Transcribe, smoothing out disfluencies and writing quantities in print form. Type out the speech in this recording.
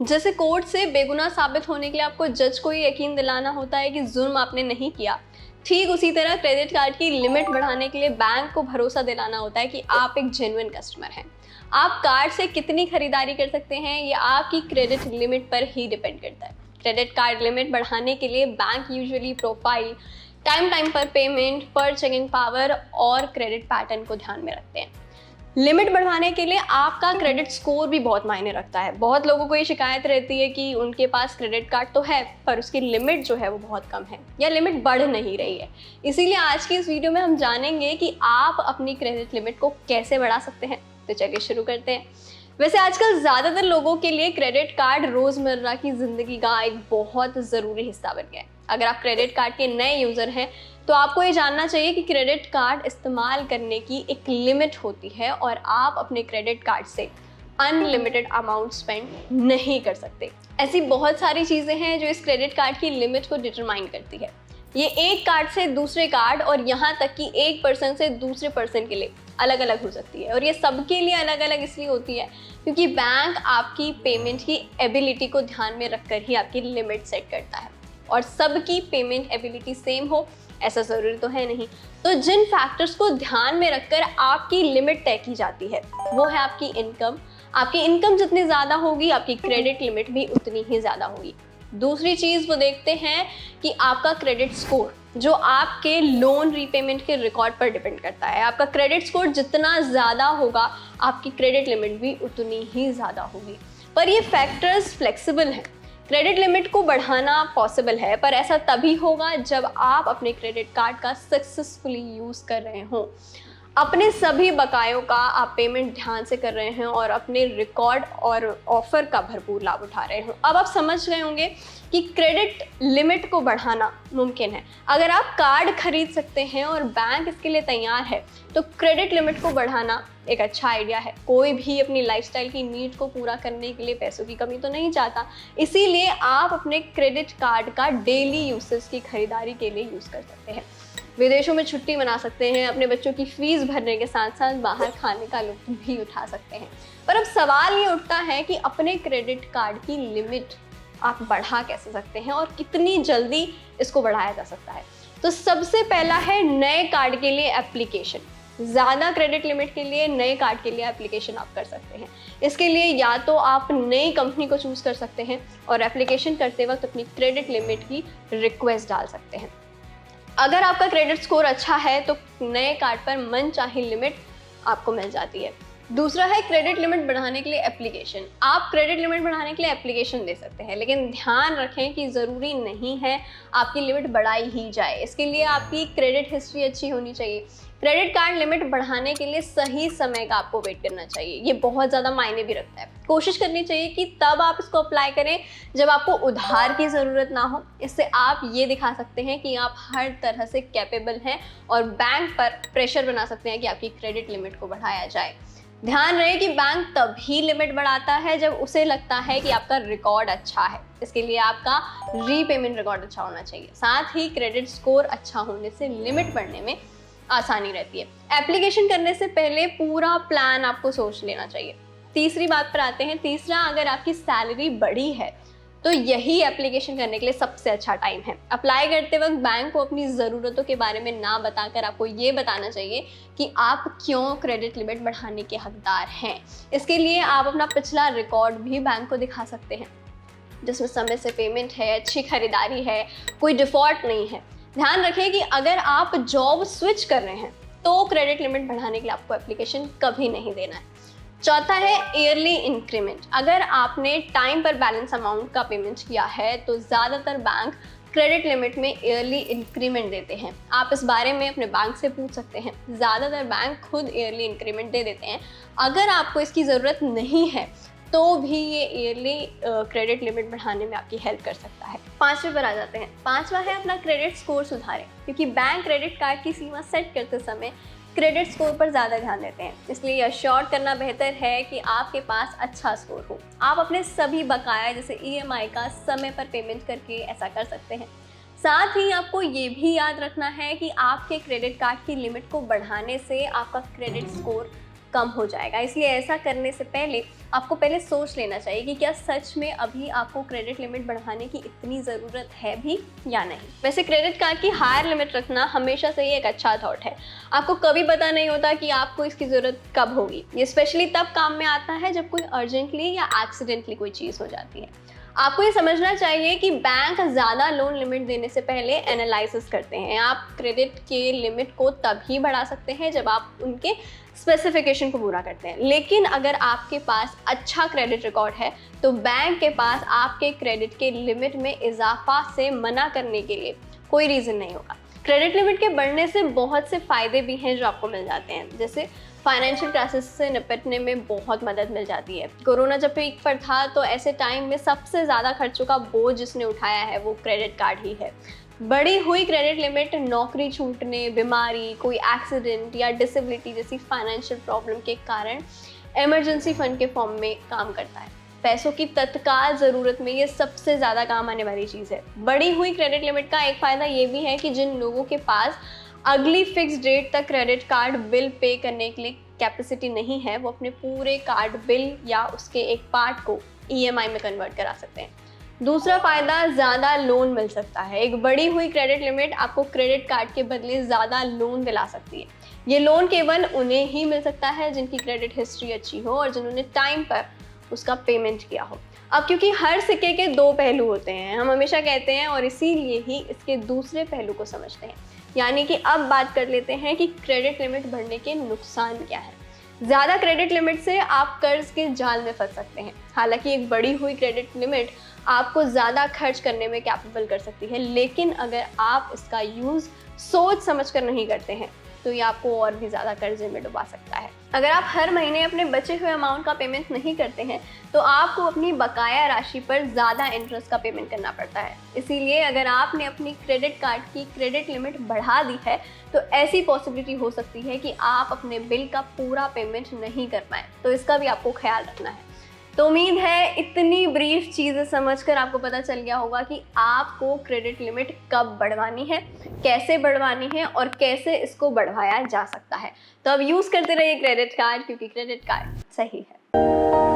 जैसे कोर्ट से बेगुनाह साबित होने के लिए आपको जज को ये यकीन दिलाना होता है कि जुर्म आपने नहीं किया, ठीक उसी तरह क्रेडिट कार्ड की लिमिट बढ़ाने के लिए बैंक को भरोसा दिलाना होता है कि आप एक जेन्युइन कस्टमर हैं। आप कार्ड से कितनी खरीदारी कर सकते हैं ये आपकी क्रेडिट लिमिट पर ही डिपेंड करता है। क्रेडिट कार्ड लिमिट बढ़ाने के लिए बैंक यूजुअली प्रोफाइल, टाइम पर पेमेंट, परचेजिंग पावर और क्रेडिट पैटर्न को ध्यान में रखते हैं। लिमिट बढ़वाने के लिए आपका क्रेडिट स्कोर भी बहुत मायने रखता है। बहुत लोगों को ये शिकायत रहती है कि उनके पास क्रेडिट कार्ड तो है पर उसकी लिमिट जो है वो बहुत कम है या लिमिट बढ़ नहीं रही है। इसीलिए आज की इस वीडियो में हम जानेंगे कि आप अपनी क्रेडिट लिमिट को कैसे बढ़ा सकते हैं। तो चलिए शुरू करते हैं। वैसे आजकल ज़्यादातर लोगों के लिए क्रेडिट कार्ड रोज़मर्रा की ज़िंदगी का एक बहुत ज़रूरी हिस्सा बन गया है। अगर आप क्रेडिट कार्ड के नए यूज़र हैं तो आपको ये जानना चाहिए कि क्रेडिट कार्ड इस्तेमाल करने की एक लिमिट होती है और आप अपने क्रेडिट कार्ड से अनलिमिटेड अमाउंट स्पेंड नहीं कर सकते। ऐसी बहुत सारी चीज़ें हैं जो इस क्रेडिट कार्ड की लिमिट को डिटरमाइन करती है। ये एक कार्ड से दूसरे कार्ड और यहाँ तक कि एक पर्सन से दूसरे पर्सन के लिए अलग अलग हो सकती है। और ये सबके लिए अलग अलग इसलिए होती है क्योंकि बैंक आपकी पेमेंट की एबिलिटी को ध्यान में रखकर ही आपकी लिमिट सेट करता है। और सबकी पेमेंट एबिलिटी सेम हो ऐसा ज़रूरी तो है नहीं। तो जिन फैक्टर्स को ध्यान में रखकर आपकी लिमिट तय की जाती है वो है आपकी इनकम। आपकी इनकम जितनी ज़्यादा होगी आपकी क्रेडिट लिमिट भी उतनी ही ज़्यादा होगी। दूसरी चीज़ वो देखते हैं कि आपका क्रेडिट स्कोर जो आपके लोन रीपेमेंट के रिकॉर्ड पर डिपेंड करता है। आपका क्रेडिट स्कोर जितना ज़्यादा होगा आपकी क्रेडिट लिमिट भी उतनी ही ज़्यादा होगी। पर ये फैक्टर्स फ्लेक्सिबल हैं। क्रेडिट लिमिट को बढ़ाना पॉसिबल है पर ऐसा तभी होगा जब आप अपने क्रेडिट कार्ड का सक्सेसफुली यूज़ कर रहे हों, अपने सभी बकायों का आप पेमेंट ध्यान से कर रहे हैं और अपने रिकॉर्ड और ऑफर का भरपूर लाभ उठा रहे हो। अब आप समझ गए होंगे कि क्रेडिट लिमिट को बढ़ाना मुमकिन है। अगर आप कार्ड खरीद सकते हैं और बैंक इसके लिए तैयार है तो क्रेडिट लिमिट को बढ़ाना एक अच्छा आइडिया है। कोई भी अपनी लाइफस्टाइल की नीड को पूरा करने के लिए पैसों की कमी तो नहीं चाहता, इसीलिए आप अपने क्रेडिट कार्ड का डेली यूसेज की खरीदारी के लिए यूज़ कर सकते हैं। विदेशों में छुट्टी मना सकते हैं, अपने बच्चों की फीस भरने के साथ साथ बाहर खाने का लुत्फ भी उठा सकते हैं। पर अब सवाल ये उठता है कि अपने क्रेडिट कार्ड की लिमिट आप बढ़ा कैसे सकते हैं और कितनी जल्दी इसको बढ़ाया जा सकता है। तो सबसे पहला है नए कार्ड के लिए एप्लीकेशन। ज़्यादा क्रेडिट लिमिट के लिए नए कार्ड के लिए एप्लीकेशन आप कर सकते हैं। इसके लिए या तो आप नई कंपनी को चूज़ कर सकते हैं और एप्लीकेशन करते वक्त अपनी क्रेडिट लिमिट की रिक्वेस्ट डाल सकते हैं। अगर आपका क्रेडिट स्कोर अच्छा है तो नए कार्ड पर मनचाही लिमिट आपको मिल जाती है। दूसरा है क्रेडिट लिमिट बढ़ाने के लिए एप्लीकेशन। आप क्रेडिट लिमिट बढ़ाने के लिए एप्लीकेशन दे सकते हैं लेकिन ध्यान रखें कि ज़रूरी नहीं है आपकी लिमिट बढ़ाई ही जाए। इसके लिए आपकी क्रेडिट हिस्ट्री अच्छी होनी चाहिए। क्रेडिट कार्ड लिमिट बढ़ाने के लिए सही समय का आपको वेट करना चाहिए। ये बहुत ज़्यादा मायने भी रखता है। कोशिश करनी चाहिए कि तब आप इसको अप्लाई करें जब आपको उधार की ज़रूरत ना हो। इससे आप ये दिखा सकते हैं कि आप हर तरह से कैपेबल हैं और बैंक पर प्रेशर बना सकते हैं कि आपकी क्रेडिट लिमिट को बढ़ाया जाए। ध्यान रहे कि बैंक तभी लिमिट बढ़ाता है जब उसे लगता है कि आपका रिकॉर्ड अच्छा है। इसके लिए आपका रीपेमेंट रिकॉर्ड अच्छा होना चाहिए। साथ ही क्रेडिट स्कोर अच्छा होने से लिमिट बढ़ने में आसानी रहती है। एप्लीकेशन करने से पहले पूरा प्लान आपको सोच लेना चाहिए। तीसरी बात पर आते हैं। तीसरा, अगर आपकी सैलरी बढ़ी है तो यही एप्लीकेशन करने के लिए सबसे अच्छा टाइम है। अप्लाई करते वक्त बैंक को अपनी ज़रूरतों के बारे में ना बताकर आपको ये बताना चाहिए कि आप क्यों क्रेडिट लिमिट बढ़ाने के हकदार हैं। इसके लिए आप अपना पिछला रिकॉर्ड भी बैंक को दिखा सकते हैं जिसमें समय से पेमेंट है, अच्छी खरीदारी है, कोई डिफ़ॉल्ट नहीं है। ध्यान रखें कि अगर आप जॉब स्विच कर रहे हैं तो क्रेडिट लिमिट बढ़ाने के लिए आपको एप्लीकेशन कभी नहीं देना है। चौथा है ईयरली इंक्रीमेंट। अगर आपने टाइम पर बैलेंस अमाउंट का पेमेंट किया है तो ज़्यादातर बैंक क्रेडिट लिमिट में ईयरली इंक्रीमेंट देते हैं। आप इस बारे में अपने बैंक से पूछ सकते हैं। ज़्यादातर बैंक खुद ईयरली इंक्रीमेंट दे देते हैं। अगर आपको इसकी ज़रूरत नहीं है तो भी ये ईयरली क्रेडिट लिमिट बढ़ाने में आपकी हेल्प कर सकता है। पांचवें पर आ जाते हैं। पांचवा है अपना क्रेडिट स्कोर सुधारें, क्योंकि बैंक क्रेडिट कार्ड की सीमा सेट करते समय क्रेडिट स्कोर पर ज़्यादा ध्यान देते हैं। इसलिए यह श्योर करना बेहतर है कि आपके पास अच्छा स्कोर हो। आप अपने सभी बकाया जैसे ईएमआई का समय पर पेमेंट करके ऐसा कर सकते हैं। साथ ही आपको ये भी याद रखना है कि आपके क्रेडिट कार्ड की लिमिट को बढ़ाने से आपका क्रेडिट स्कोर कम हो जाएगा। इसलिए ऐसा करने से पहले आपको पहले सोच लेना चाहिए कि क्या सच में अभी आपको क्रेडिट लिमिट बढ़ाने की इतनी ज़रूरत है भी या नहीं। वैसे क्रेडिट कार्ड की हायर लिमिट रखना हमेशा से ही एक अच्छा थॉट है। आपको कभी पता नहीं होता कि आपको इसकी ज़रूरत कब होगी। ये स्पेशली तब काम में आता है जब कोई अर्जेंटली या एक्सीडेंटली कोई चीज़ हो जाती है। आपको ये समझना चाहिए कि बैंक ज़्यादा लोन लिमिट देने से पहले एनालिसिस करते हैं। आप क्रेडिट के लिमिट को तभी बढ़ा सकते हैं जब आप उनके स्पेसिफिकेशन को पूरा करते हैं। लेकिन अगर आपके पास अच्छा क्रेडिट रिकॉर्ड है तो बैंक के पास आपके क्रेडिट के लिमिट में इजाफा से मना करने के लिए कोई रीज़न नहीं होगा। क्रेडिट लिमिट के बढ़ने से बहुत से फ़ायदे भी हैं जो आपको मिल जाते हैं, जैसे फाइनेंशियल क्राइसिस से निपटने में बहुत मदद मिल जाती है। कोरोना जब पीक पर था तो ऐसे टाइम में सबसे ज़्यादा खर्चों का बोझ जिसने उठाया है वो क्रेडिट कार्ड ही है। बढ़ी हुई क्रेडिट लिमिट नौकरी छूटने, बीमारी, कोई एक्सीडेंट या डिसेबिलिटी जैसी फाइनेंशियल प्रॉब्लम के कारण इमरजेंसी फंड के फॉर्म में काम करता है। पैसों की तत्काल ज़रूरत में ये सबसे ज़्यादा काम आने वाली चीज़ है। बढ़ी हुई क्रेडिट लिमिट का एक फ़ायदा ये भी है कि जिन लोगों के पास अगली फिक्स डेट तक क्रेडिट कार्ड बिल पे करने के लिए कैपेसिटी नहीं है, वो अपने पूरे कार्ड बिल या उसके एक पार्ट को ईएमआई में कन्वर्ट करा सकते हैं। दूसरा फ़ायदा, ज़्यादा लोन मिल सकता है। एक बढ़ी हुई क्रेडिट लिमिट आपको क्रेडिट कार्ड के बदले ज़्यादा लोन दिला सकती है। ये लोन केवल उन्हें ही मिल सकता है जिनकी क्रेडिट हिस्ट्री अच्छी हो और जिन्होंने टाइम पर उसका पेमेंट किया हो। अब क्योंकि हर सिक्के के दो पहलू होते हैं, हम हमेशा कहते हैं, और इसीलिए ही इसके दूसरे पहलू को समझते हैं। यानी कि अब बात कर लेते हैं कि क्रेडिट लिमिट बढ़ने के नुकसान क्या है। ज़्यादा क्रेडिट लिमिट से आप कर्ज के जाल में फंस सकते हैं। हालांकि एक बढ़ी हुई क्रेडिट लिमिट आपको ज़्यादा खर्च करने में कैपेबल कर सकती है, लेकिन अगर आप इसका यूज़ सोच समझ कर नहीं करते हैं तो ये आपको और भी ज़्यादा कर्जे में डुबा सकता है। अगर आप हर महीने अपने बचे हुए अमाउंट का पेमेंट नहीं करते हैं तो आपको अपनी बकाया राशि पर ज़्यादा इंटरेस्ट का पेमेंट करना पड़ता है। इसीलिए अगर आपने अपनी क्रेडिट कार्ड की क्रेडिट लिमिट बढ़ा दी है तो ऐसी पॉसिबिलिटी हो सकती है कि आप अपने बिल का पूरा पेमेंट नहीं कर पाएँ, तो इसका भी आपको ख्याल रखना है। तो उम्मीद है इतनी ब्रीफ चीज़ें समझकर आपको पता चल गया होगा कि आपको क्रेडिट लिमिट कब बढ़वानी है, कैसे बढ़वानी है और कैसे इसको बढ़वाया जा सकता है। तो अब यूज़ करते रहिए क्रेडिट कार्ड, क्योंकि क्रेडिट कार्ड सही है।